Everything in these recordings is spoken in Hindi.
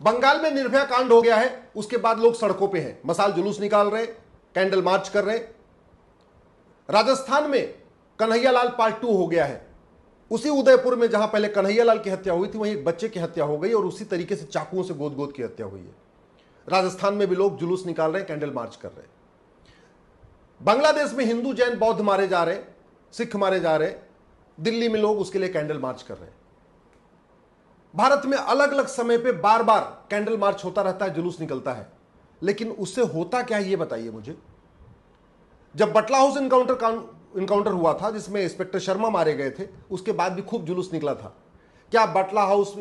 बंगाल में निर्भया कांड हो गया है, उसके बाद लोग सड़कों पे हैं, मसाल जुलूस निकाल रहे, कैंडल मार्च कर रहे। राजस्थान में कन्हैयालाल पार्ट 2 हो गया है। उसी उदयपुर में जहां पहले कन्हैयालाल की हत्या हुई थी, वहीं एक बच्चे की हत्या हो गई और उसी तरीके से चाकुओं से गोद गोद की हत्या हुई है। राजस्थान में भी लोग जुलूस निकाल रहे हैं, कैंडल मार्च कर रहे हैं। बांग्लादेश में हिंदू जैन बौद्ध मारे जा रहे, सिख मारे जा रहे, दिल्ली में लोग उसके लिए कैंडल मार्च कर रहे हैं। भारत में अलग अलग समय पे बार बार कैंडल मार्च होता रहता है, जुलूस निकलता है, लेकिन उससे होता क्या है ये बताइए मुझे। जब बटला हाउस इनकाउंटर हुआ था, जिसमें इंस्पेक्टर शर्मा मारे गए थे, उसके बाद भी खूब जुलूस निकला था। क्या बटला हाउस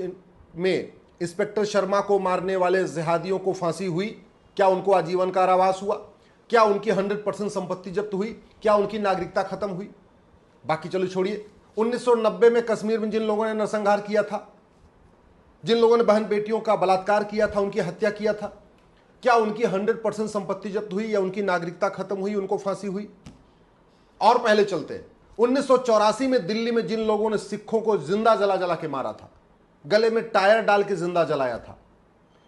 में इंस्पेक्टर शर्मा को मारने वाले जिहादियों को फांसी हुई? क्या उनको आजीवन कारावास हुआ? क्या उनकी 100% संपत्ति जब्त हुई? क्या उनकी नागरिकता खत्म हुई? बाकी चलो छोड़िए, 1990 में कश्मीर में जिन लोगों ने नरसंहार किया था, जिन लोगों ने बहन बेटियों का बलात्कार किया था, उनकी हत्या किया था, क्या उनकी 100% संपत्ति जब्त हुई या उनकी नागरिकता खत्म हुई, उनको फांसी हुई? और पहले चलते हैं, 1984 में दिल्ली में जिन लोगों ने सिखों को जिंदा जला जला के मारा था, गले में टायर डाल के जिंदा जलाया था,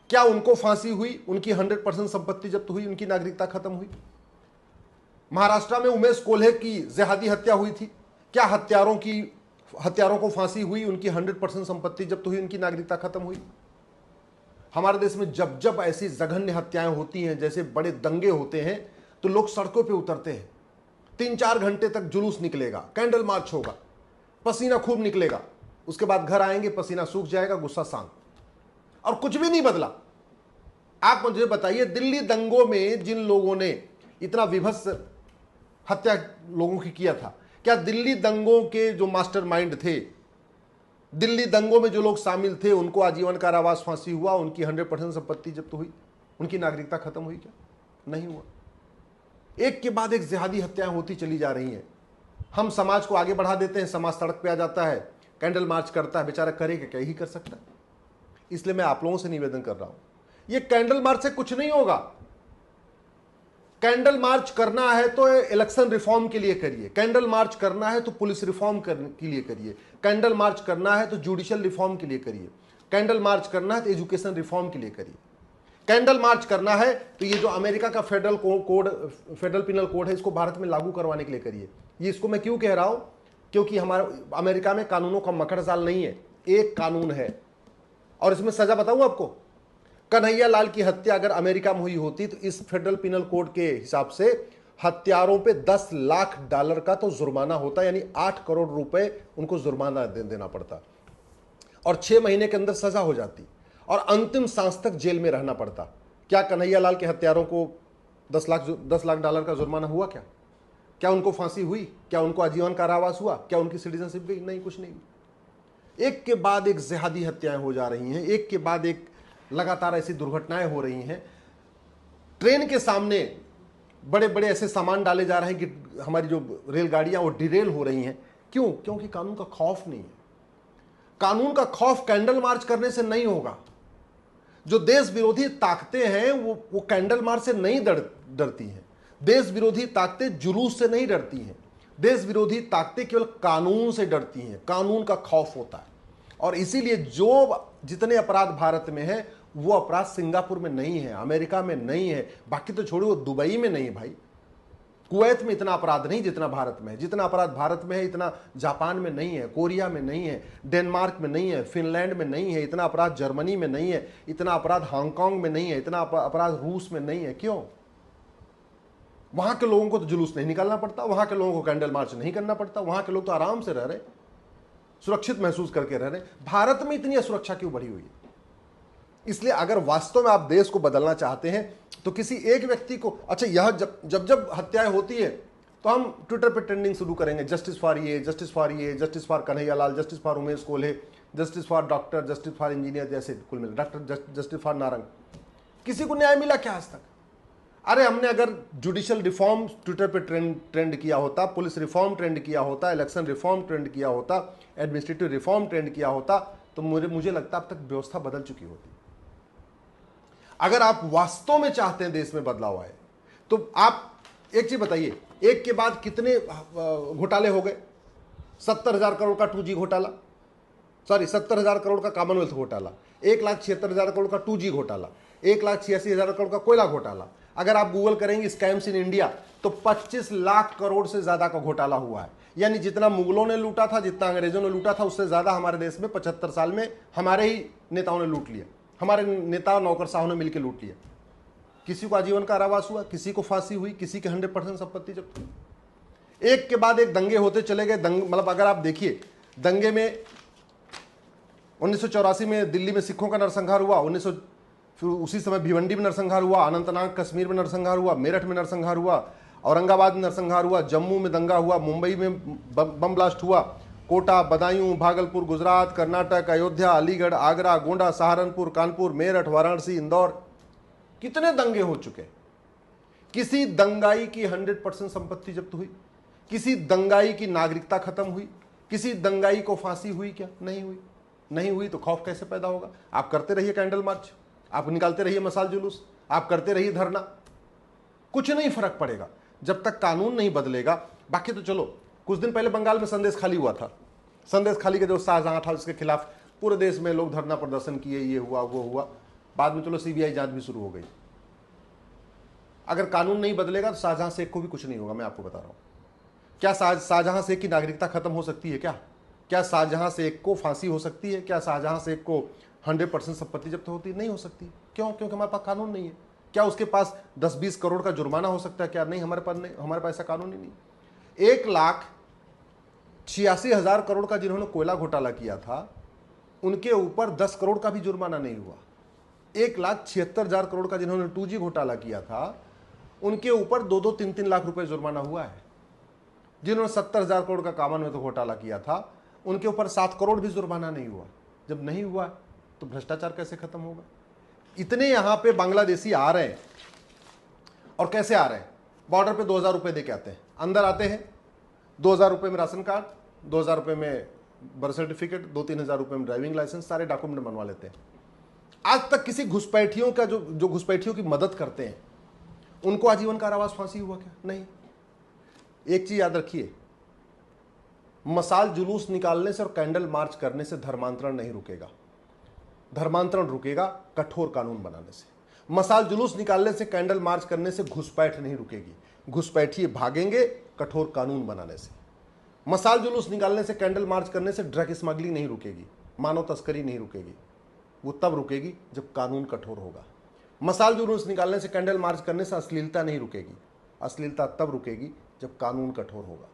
क्या उनको फांसी हुई? उनकी 100% संपत्ति जब्त हुई, उनकी नागरिकता खत्म हुई? महाराष्ट्र में उमेश कोल्हे की जिहादी हत्या हुई थी, क्या हत्यारों को फांसी हुई? उनकी 100% संपत्ति जब्त हुई, उनकी नागरिकता खत्म हुई? हमारे देश में जब जब ऐसी जघन्य हत्याएं होती हैं, जैसे बड़े दंगे होते हैं, तो लोग सड़कों पे उतरते हैं। 3-4 घंटे तक जुलूस निकलेगा, कैंडल मार्च होगा, पसीना खूब निकलेगा, उसके बाद घर आएंगे, पसीना सूख जाएगा, गुस्सा शांत, और कुछ भी नहीं बदला। आप मुझे बताइए, दिल्ली दंगों में जिन लोगों ने इतना विभत्स हत्या लोगों की किया था, क्या दिल्ली दंगों के जो मास्टरमाइंड थे, दिल्ली दंगों में जो लोग शामिल थे, उनको आजीवन कारावास फांसी हुआ? उनकी 100% संपत्ति जब्त हुई? उनकी नागरिकता खत्म हुई? क्या नहीं हुआ? एक के बाद एक जिहादी हत्याएं होती चली जा रही हैं। हम समाज को आगे बढ़ा देते हैं, समाज सड़क पे आ जाता है, कैंडल मार्च करता है, बेचारा करेगा क्या, ही कर सकता है। इसलिए मैं आप लोगों से निवेदन कर रहा हूं, ये कैंडल मार्च से कुछ नहीं होगा। कैंडल मार्च करना है तो इलेक्शन रिफॉर्म के लिए करिए, कैंडल मार्च करना है तो पुलिस रिफॉर्म के लिए करिए, कैंडल मार्च करना है तो जुडिशियल रिफॉर्म के लिए करिए, कैंडल मार्च करना है तो एजुकेशन रिफॉर्म के लिए करिए, कैंडल मार्च करना है तो ये जो अमेरिका का फेडरल पिनल कोड है, इसको भारत में लागू करवाने के लिए करिए। ये इसको मैं क्यों कह रहा हूं? क्योंकि हमारे अमेरिका में कानूनों का मकड़ जाल नहीं है, एक कानून है, और इसमें सजा बताऊं आपको। कन्हैयालाल की हत्या अगर अमेरिका में हुई होती तो इस फेडरल पिनल कोड के हिसाब से हत्यारों पे $10 लाख का तो जुर्माना होता, यानी 8 करोड़ रुपए उनको जुर्माना देना पड़ता, और 6 महीने के अंदर सजा हो जाती, और अंतिम सांस तक जेल में रहना पड़ता। क्या कन्हैयालाल के हत्यारों को $10 लाख का जुर्माना हुआ? क्या उनको फांसी हुई? क्या उनको आजीवन कारावास हुआ? क्या उनकी सिटीजनशिप गई? नहीं, कुछ नहीं। एक के बाद एक जिहादी हत्याएं हो जा रही हैं, एक के बाद एक लगातार ऐसी दुर्घटनाएं हो रही हैं। ट्रेन के सामने बड़े बड़े ऐसे सामान डाले जा रहे हैं कि हमारी जो रेलगाड़ियां वो डिरेल हो रही हैं। क्यों? क्योंकि कानून का खौफ नहीं है। कानून का खौफ कैंडल मार्च करने से नहीं होगा। जो देश विरोधी ताकतें हैं वो कैंडल मार्च से नहीं डरती हैं। देश विरोधी ताकतें जुलूस से नहीं डरती हैं। देश विरोधी ताकतें केवल कानून से डरती हैं, कानून का खौफ होता है। और इसीलिए जो जितने अपराध भारत में है, वो अपराध सिंगापुर में नहीं है, अमेरिका में नहीं है, बाकी तो छोड़ो, दुबई में नहीं है भाई, कुवैत में इतना अपराध नहीं जितना भारत में है। जितना अपराध भारत में है इतना जापान में नहीं है, कोरिया में नहीं है, डेनमार्क में नहीं है, फिनलैंड में नहीं है, इतना अपराध जर्मनी में नहीं है, इतना अपराध हांगकांग में नहीं है, इतना अपराध रूस में नहीं है। क्यों? वहां के लोगों को तो जुलूस नहीं निकालना पड़ता, वहां के लोगों को कैंडल मार्च नहीं करना पड़ता, वहां के लोग तो आराम से रह रहे, सुरक्षित महसूस करके रह रहे। भारत में इतनी असुरक्षा क्यों बढ़ी हुई है? इसलिए अगर वास्तव में आप देश को बदलना चाहते हैं तो किसी एक व्यक्ति को, अच्छा, यह जब हत्याएं होती है तो हम ट्विटर पे ट्रेंडिंग शुरू करेंगे, जस्टिस फॉर ये, जस्टिस फॉर ये, justice for Kanhaiyalal, justice for Umesh Kolhe, justice for doctor, justice for engineer, जैसे कुल मिले डॉक्टर, जस्टिस फॉर नारंग। किसी को न्याय मिला क्या आज तक? अरे हमने अगर जुडिशियल रिफॉर्म ट्विटर पे ट्रेंड किया होता, पुलिस रिफॉर्म ट्रेंड किया होता, इलेक्शन रिफॉर्म ट्रेंड किया होता, एडमिनिस्ट्रेटिव रिफॉर्म ट्रेंड किया होता, तो मुझे लगता अब तक व्यवस्था बदल चुकी होती। अगर आप वास्तव में चाहते हैं देश में बदलाव आए, तो आप एक चीज बताइए, एक के बाद कितने घोटाले हो गए? 70,000 करोड़ का 2G घोटाला, सॉरी 70,000 करोड़ का कॉमनवेल्थ घोटाला, 1,76,000 करोड़ का 2G घोटाला, 1,86,000 करोड़ का कोयला घोटाला। अगर आप गूगल करेंगे स्कैम्स इन इंडिया तो 25 लाख करोड़ से ज्यादा का घोटाला हुआ है। यानी जितना मुगलों ने लूटा था, जितना अंग्रेजों ने लूटा था, उससे ज्यादा हमारे देश में 75 साल में हमारे ही नेताओं ने लूट लिया, हमारे नेता नौकरशाहों ने मिलकर लूट लिया। किसी को आजीवन कारावास हुआ, किसी को फांसी हुई, किसी की 100% संपत्ति जब्त हुई। एक के बाद एक दंगे होते चले गए। मतलब अगर आप देखिए, दंगे में 1984 में दिल्ली में सिखों का नरसंहार हुआ, फिर उसी समय भिवंडी में नरसंहार हुआ, अनंतनाग कश्मीर में नरसंहार हुआ, मेरठ में नरसंहार हुआ, औरंगाबाद में नरसंहार हुआ, जम्मू में दंगा हुआ, मुंबई में बम ब्लास्ट हुआ, कोटा, बदायूं, भागलपुर, गुजरात, कर्नाटक, अयोध्या, अलीगढ़, आगरा, गोंडा, सहारनपुर, कानपुर, मेरठ, वाराणसी, इंदौर, कितने दंगे हो चुके। किसी दंगाई की 100% संपत्ति जब्त हुई? किसी दंगाई की नागरिकता खत्म हुई? किसी दंगाई को फांसी हुई? क्या नहीं हुई? नहीं हुई तो खौफ कैसे पैदा होगा? आप करते रहिए कैंडल मार्च, आप निकालते रहिए मसाल जुलूस, आप करते रहिए धरना, कुछ नहीं फर्क पड़ेगा जब तक कानून नहीं बदलेगा। बाकी तो चलो, कुछ दिन पहले बंगाल में संदेश खाली हुआ था। संदेश खाली का जो शाहजहां था उसके खिलाफ पूरे देश में लोग धरना प्रदर्शन किए, ये हुआ वो हुआ, बाद में चलो सीबीआई जांच भी शुरू हो गई। अगर कानून नहीं बदलेगा तो शाहजहां शेख को भी कुछ नहीं होगा, मैं आपको बता रहा हूं। क्या शाहजहां शेख की नागरिकता खत्म हो सकती है? क्या शाहजहां शेख को फांसी हो सकती है? क्या शाहजहां शेख को 100% संपत्ति जब्त होती है? नहीं हो सकती। क्यों? क्योंकि हमारे पास कानून नहीं है। क्या उसके पास 10-20 करोड़ का जुर्माना हो सकता है? क्या नहीं, हमारे पास नहीं, हमारे पास ऐसा कानून ही नहीं। 1,86,000 करोड़ का जिन्होंने कोयला घोटाला किया था उनके ऊपर 10 करोड़ का भी जुर्माना नहीं हुआ। 1,76,000 करोड़ का जिन्होंने 2G घोटाला किया था उनके ऊपर 2-2, 3-3 लाख रुपए जुर्माना हुआ है। जिन्होंने 70,000 करोड़ का कॉमनवेल्थ घोटाला किया था उनके ऊपर 7 करोड़ भी जुर्माना नहीं हुआ। जब नहीं हुआ तो भ्रष्टाचार कैसे खत्म होगा? इतने यहां पे बांग्लादेशी आ रहे हैं, और कैसे आ रहे हैं? बॉर्डर पे 2,000 रुपए दे के आते हैं, अंदर आते हैं 2,000 रुपए में राशन कार्ड, 2,000 रुपए में बर्थ सर्टिफिकेट, 2-3 हजार रुपए में ड्राइविंग लाइसेंस, सारे डॉक्यूमेंट बनवा लेते हैं। आज तक किसी घुसपैठियों का जो घुसपैठियों की मदद करते हैं उनको आजीवन कारावास फांसी हुआ क्या? नहीं। एक चीज याद रखिए, मसाल जुलूस निकालने से और कैंडल मार्च करने से धर्मांतरण नहीं रुकेगा। धर्मांतरण रुकेगा कठोर कानून बनाने से। मसाल जुलूस निकालने से, कैंडल मार्च करने से घुसपैठ नहीं रुकेगी। घुसपैठिए भागेंगे कठोर कानून बनाने से। मसाल जुलूस निकालने से, कैंडल मार्च करने से ड्रग स्मगलिंग नहीं रुकेगी, मानव तस्करी नहीं रुकेगी। वो तब रुकेगी जब कानून कठोर होगा। मसाल जुलूस निकालने से, कैंडल मार्च करने से अश्लीलता नहीं रुकेगी। अश्लीलता तब रुकेगी जब कानून कठोर होगा।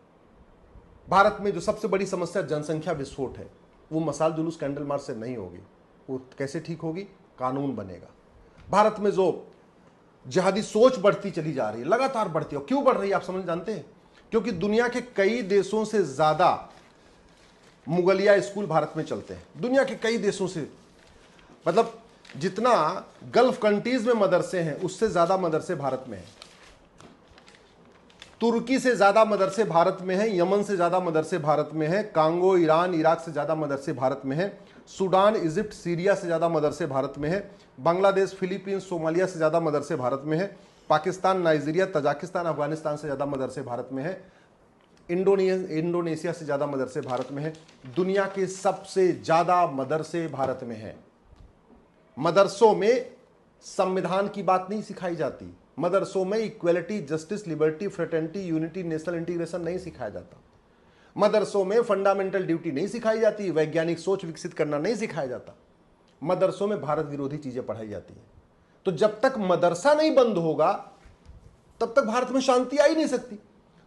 भारत में जो सबसे बड़ी समस्या जनसंख्या विस्फोट है, वो मसाल जुलूस कैंडल मार्च से नहीं होगी। वो कैसे ठीक होगी? कानून बनेगा। भारत में जो जिहादी सोच बढ़ती चली जा रही है, लगातार बढ़ती है, क्यों बढ़ रही है आप समझ जानते हैं? क्योंकि दुनिया के कई देशों से ज्यादा मुगलिया स्कूल भारत में चलते हैं। दुनिया के कई देशों से, मतलब जितना गल्फ कंट्रीज में मदरसे हैं उससे ज्यादा मदरसे भारत में हैं। तुर्की से ज्यादा मदरसे भारत में हैं, यमन से ज्यादा मदरसे भारत में हैं, कांगो, ईरान, इराक से ज्यादा मदरसे भारत में हैं, सूडान, इजिप्ट, सीरिया से ज्यादा मदरसे भारत में हैं, बांग्लादेश, फिलीपींस, सोमालिया से ज्यादा मदरसे भारत में हैं, पाकिस्तान, नाइजीरिया, तजाकिस्तान, अफगानिस्तान से ज्यादा मदरसे भारत में हैं, इंडोनेशिया से ज्यादा मदरसे भारत में हैं। दुनिया के सबसे ज्यादा मदरसे भारत में हैं। मदरसों में संविधान की बात नहीं सिखाई जाती। मदरसों में equality, justice, liberty, fraternity, unity, national integration नहीं सिखाया जाता। मदरसों में फंडामेंटल ड्यूटी नहीं सिखाई जाती। वैज्ञानिक सोच विकसित करना नहीं सिखाया जाता। मदरसों में भारत विरोधी चीजें पढ़ाई जाती हैं। तो जब तक मदरसा नहीं बंद होगा तब तक भारत में शांति आ ही नहीं सकती।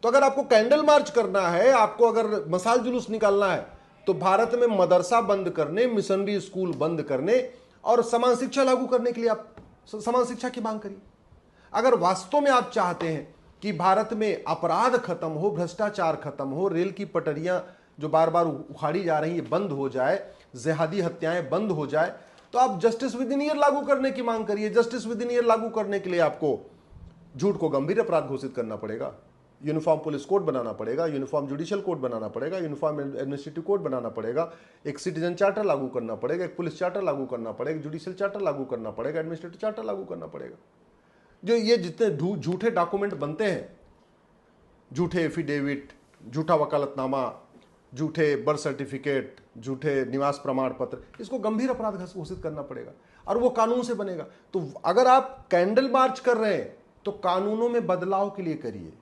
तो अगर आपको कैंडल मार्च करना है, आपको अगर मसाल जुलूस निकालना है, तो भारत में मदरसा बंद करने, मिशनरी स्कूल बंद करने और समान शिक्षा लागू करने के लिए आप समान शिक्षा की मांग करिए। अगर वास्तव में आप चाहते हैं कि भारत में अपराध खत्म हो, भ्रष्टाचार खत्म हो, रेल की पटरियां जो बार बार उखाड़ी जा रही है बंद हो जाए, जिहादी हत्याएं बंद हो जाए, तो आप जस्टिस विद इन ईयर लागू करने की मांग करिए। जस्टिस विद इन ईयर लागू करने के लिए आपको झूठ को गंभीर अपराध घोषित करना पड़ेगा, यूनिफॉर्म पुलिस कोड बनाना पड़ेगा, यूनिफॉर्म जुडिशियल कोड बनाना पड़ेगा, यूनिफॉर्म एडमिनिस्ट्रेटिव कोड बनाना पड़ेगा, एक सिटीजन चार्टर लागू करना पड़ेगा, एक पुलिस चार्टर लागू करना पड़ेगा, जुडिशियल चार्टर लागू करना पड़ेगा, एडमिनिस्ट्रेटिव चार्टर लागू करना पड़ेगा। जो ये जितने झूठे डॉक्यूमेंट बनते हैं, झूठे एफिडेविट, झूठा वकालतनामा, झूठे बर्थ सर्टिफिकेट, झूठे निवास प्रमाण पत्र, इसको गंभीर अपराध घोषित करना पड़ेगा और वो कानून से बनेगा। तो अगर आप कैंडल मार्च कर रहे हैं तो कानूनों में बदलाव के लिए करिए,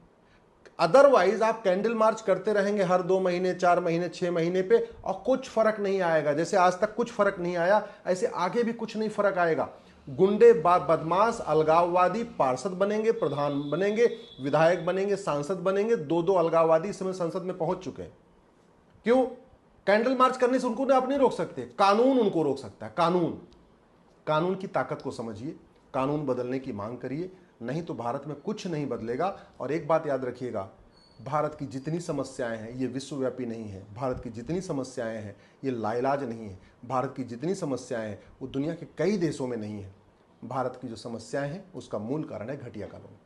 अदरवाइज आप कैंडल मार्च करते रहेंगे हर 2 महीने, 4 महीने, 6 महीने पे और कुछ फर्क नहीं आएगा। जैसे आज तक कुछ फर्क नहीं आया, ऐसे आगे भी कुछ नहीं फर्क आएगा। गुंडे, बदमाश, अलगाववादी पार्षद बनेंगे, प्रधान बनेंगे, विधायक बनेंगे, सांसद बनेंगे। 2-2 अलगाववादी इस समय संसद में पहुंच चुके हैं। क्यों? कैंडल मार्च करने से उनको आप नहीं रोक सकते, कानून उनको रोक सकता है। कानून की ताकत को समझिए, कानून बदलने की मांग करिए, नहीं तो भारत में कुछ नहीं बदलेगा। और एक बात याद रखिएगा, भारत की जितनी समस्याएं हैं ये विश्वव्यापी नहीं है। भारत की जितनी समस्याएं हैं ये लाइलाज नहीं है। भारत की जितनी समस्याएं हैं वो दुनिया के कई देशों में नहीं है। भारत की जो समस्याएं हैं उसका मूल कारण है घटिया कानून।